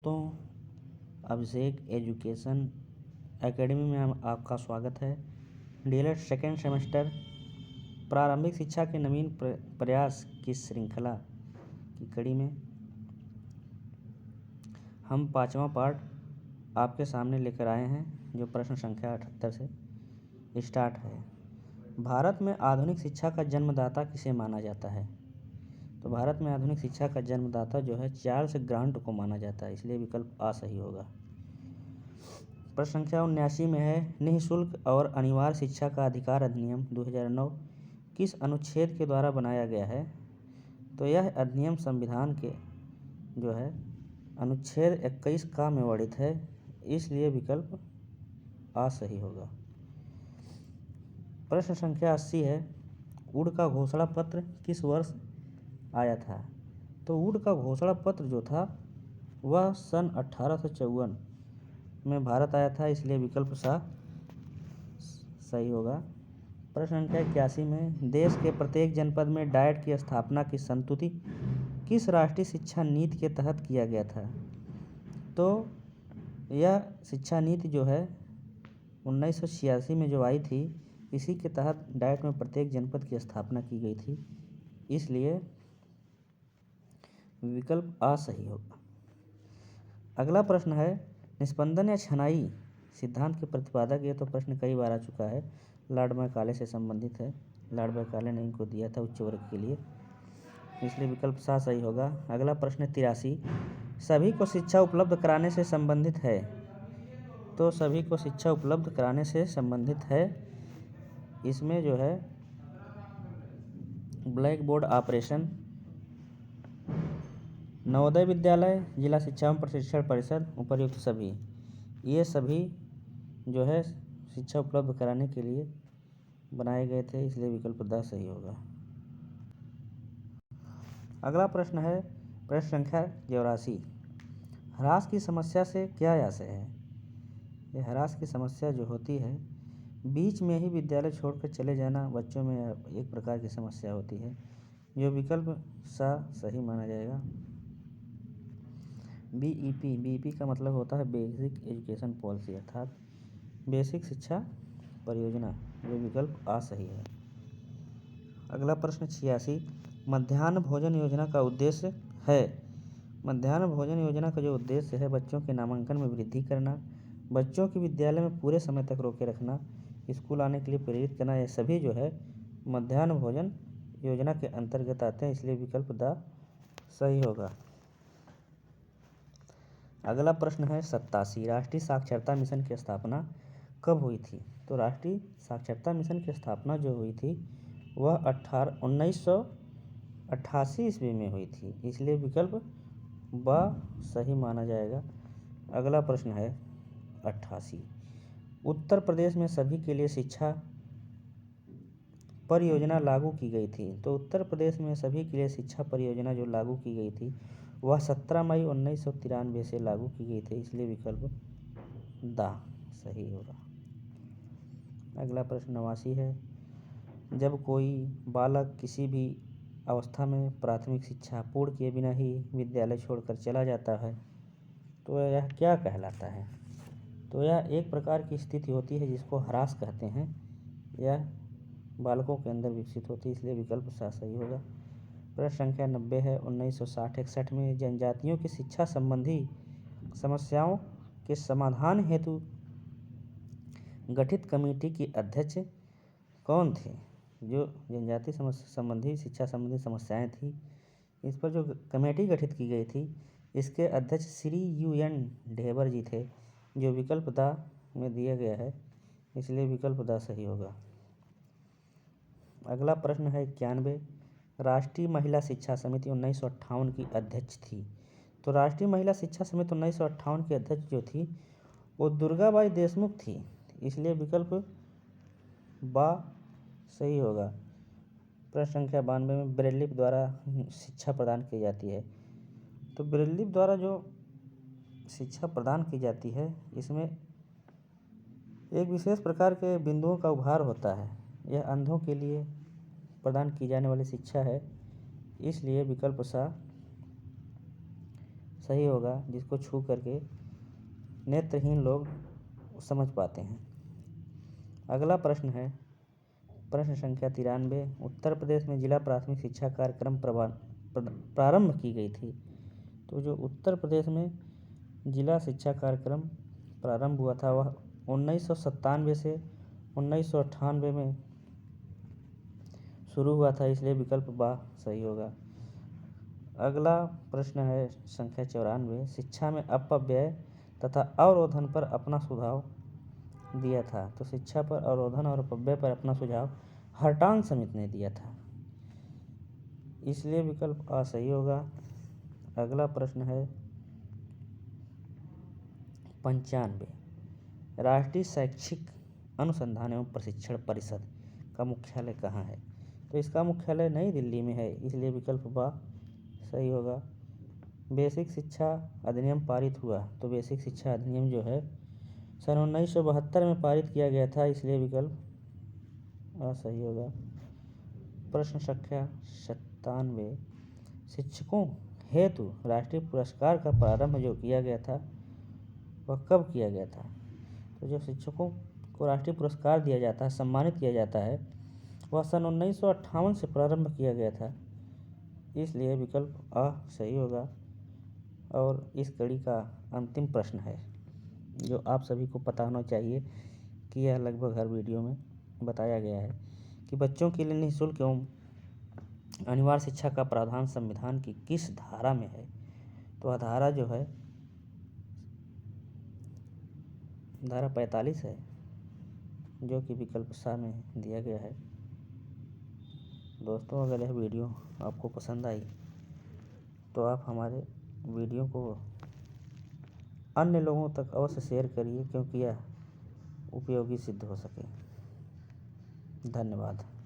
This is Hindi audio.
तो अभिषेक एजुकेशन एकेडमी में आपका स्वागत है। डीएलएड सेकेंड सेमेस्टर प्रारंभिक शिक्षा के नवीन प्रयास की श्रृंखला की कड़ी में हम 5वां पार्ट आपके सामने लेकर आए हैं, जो प्रश्न संख्या 78 से स्टार्ट है। भारत में आधुनिक शिक्षा का जन्मदाता किसे माना जाता है? तो भारत में आधुनिक शिक्षा का जन्मदाता जो है चार्ल्स ग्रांट को माना जाता है, इसलिए विकल्प आ सही होगा। प्रश्न संख्या 79 में है, निःशुल्क और अनिवार्य शिक्षा का अधिकार अधिनियम 2009 किस अनुच्छेद के द्वारा बनाया गया है? तो यह अधिनियम संविधान के जो है अनुच्छेद 21 का में वर्णित है, इसलिए विकल्प आ सही होगा। प्रश्न संख्या 80 है, वुड का घोषणा पत्र किस वर्ष आया था? तो वुड का घोषणा पत्र जो था वह सन 1854 में भारत आया था, इसलिए विकल्प सही होगा। प्रश्न संख्या 81 में, देश के प्रत्येक जनपद में डाइट की स्थापना की संस्तुति किस राष्ट्रीय शिक्षा नीति के तहत किया गया था? तो यह शिक्षा नीति जो है 1986 में जो आई थी, इसी के तहत डाइट में प्रत्येक जनपद की स्थापना की गई थी, इसलिए विकल्प आ सही होगा। अगला प्रश्न है, निस्पंदन या छनाई सिद्धांत के प्रतिपादक, ये तो प्रश्न कई बार आ चुका है, लॉर्ड मैकाले से संबंधित है। लॉर्ड मैकाले ने इनको दिया था उच्च वर्ग के लिए, इसलिए विकल्प सही होगा। अगला प्रश्न 83, सभी को शिक्षा उपलब्ध कराने से संबंधित है। तो सभी को शिक्षा उपलब्ध कराने से संबंधित है, इसमें जो है black board operation, Navodaya Vidyalaya, जिला शिक्षा एवं प्रशिक्षण परिषद, उपर्युक्त सभी, ये सभी जो है शिक्षा उपलब्ध कराने के लिए बनाए गए थे, इसलिए विकल्प द सही होगा। अगला प्रश्न है प्रश्न संख्या 84, ह्रास की समस्या से क्या आशय है? यह ह्रास की समस्या जो होती है, बीच में ही विद्यालय छोड़कर चले जाना बच्चों में एक प्रकार की समस्या होती है, जो विकल्प सही माना जाएगा। बीईपी का मतलब होता है बेसिक एजुकेशन पॉलिसी, अर्थात बेसिक शिक्षा परियोजना, जो विकल्प आ सही है। अगला प्रश्न 86, मध्याह्न भोजन योजना का उद्देश्य है। मध्याह्न भोजन योजना का जो उद्देश्य है, बच्चों के नामांकन में वृद्धि करना, बच्चों की विद्यालय में पूरे समय तक रोके रखना, स्कूल आने के लिए प्रेरित करना, यह सभी जो है मध्याह्न भोजन योजना के अंतर्गत आते हैं, इसलिए विकल्प द सही होगा। अगला प्रश्न है 87, राष्ट्रीय साक्षरता मिशन की स्थापना कब हुई थी? तो राष्ट्रीय साक्षरता मिशन की स्थापना जो हुई थी वह 1988 ईस्वी में हुई थी, इसलिए विकल्प ब सही माना जाएगा। अगला प्रश्न है 88, उत्तर प्रदेश में सभी के लिए शिक्षा परियोजना लागू की गई थी। तो उत्तर प्रदेश में सभी के लिए शिक्षा परियोजना जो लागू की गई थी वह 17 मई 1993 से लागू की गई थी, इसलिए विकल्प द सही होगा। अगला प्रश्न 89 है, जब कोई बालक किसी भी अवस्था में प्राथमिक शिक्षा पूर्ण किए बिना ही विद्यालय छोड़कर चला जाता है, तो यह क्या कहलाता है? तो यह एक प्रकार की स्थिति होती है जिसको ह्रास कहते हैं, यह बालकों के अंदर विकसित होती है, इसलिए विकल्प सही होगा। प्रश्न संख्या 90 है, 1960-61 में जनजातियों की शिक्षा संबंधी समस्याओं के समाधान हेतु गठित कमेटी की अध्यक्ष कौन थे? जो जनजाति संबंधी शिक्षा संबंधी समस्याएं थी, इस पर जो कमेटी गठित की गई थी, इसके अध्यक्ष श्री UN ढेबर जी थे, जो विकल्प द में दिया गया है, इसलिए विकल्प द सही होगा। अगला प्रश्न है 91, राष्ट्रीय महिला शिक्षा समिति 1958 की अध्यक्ष थी। तो राष्ट्रीय महिला शिक्षा समिति 1958 की अध्यक्ष जो थी वो दुर्गाबाई देशमुख थी, इसलिए विकल्प ब सही होगा। प्रश्न संख्या 92 में ब्रेल लिपि द्वारा शिक्षा प्रदान की जाती है। तो ब्रेल लिपि द्वारा जो शिक्षा प्रदान की जाती है, इसमें एक विशेष प्रकार के बिंदुओं का उभार होता है, यह अंधों के लिए प्रदान की जाने वाली शिक्षा है, इसलिए विकल्प सही होगा, जिसको छू करके नेत्रहीन लोग समझ पाते हैं। अगला प्रश्न है प्रश्न संख्या 93। उत्तर प्रदेश में जिला प्राथमिक शिक्षा कार्यक्रम प्रारंभ की गई थी। तो जो उत्तर प्रदेश में जिला शिक्षा कार्यक्रम प्रारंभ हुआ था वह 1997 से 1998 में शुरू हुआ था, इसलिए विकल्प बा सही होगा। अगला प्रश्न है संख्या 94। शिक्षा में अपव्यय तथा अवरोधन पर अपना सुझाव दिया था। तो शिक्षा पर अवरोधन और अपव्यय पर अपना सुझाव हरटांग समिति ने दिया था, इसलिए विकल्प आ सही होगा। अगला प्रश्न है 95। राष्ट्रीय शैक्षिक अनुसंधान एवं प्रशिक्षण परिषद का मुख्यालय कहाँ है? तो इसका मुख्यालय नई दिल्ली में है, इसलिए विकल्प बा सही होगा। बेसिक शिक्षा अधिनियम पारित हुआ। तो बेसिक शिक्षा अधिनियम जो है सन 1972 में पारित किया गया था, इसलिए विकल्प सही होगा। प्रश्न संख्या 97। शिक्षकों हेतु राष्ट्रीय पुरस्कार का प्रारंभ जो किया गया था वह कब किया गया था? तो जो शिक्षकों को राष्ट्रीय पुरस्कार दिया जाता है, सम्मानित किया जाता है, वह सन 1958 से प्रारंभ किया गया था, इसलिए विकल्प आ सही होगा। और इस कड़ी का अंतिम प्रश्न है जो आप सभी को पता होना चाहिए कि यह लगभग हर वीडियो में बताया गया है कि बच्चों के लिए निःशुल्क एवं अनिवार्य शिक्षा का प्रावधान संविधान की किस धारा में है? तो धारा जो है धारा 45 है, जो कि विकल्प सा में दिया गया है। दोस्तों, अगर यह वीडियो आपको पसंद आई तो आप हमारे वीडियो को अन्य लोगों तक अवश्य शेयर करिए, क्योंकि यह उपयोगी सिद्ध हो सके। धन्यवाद।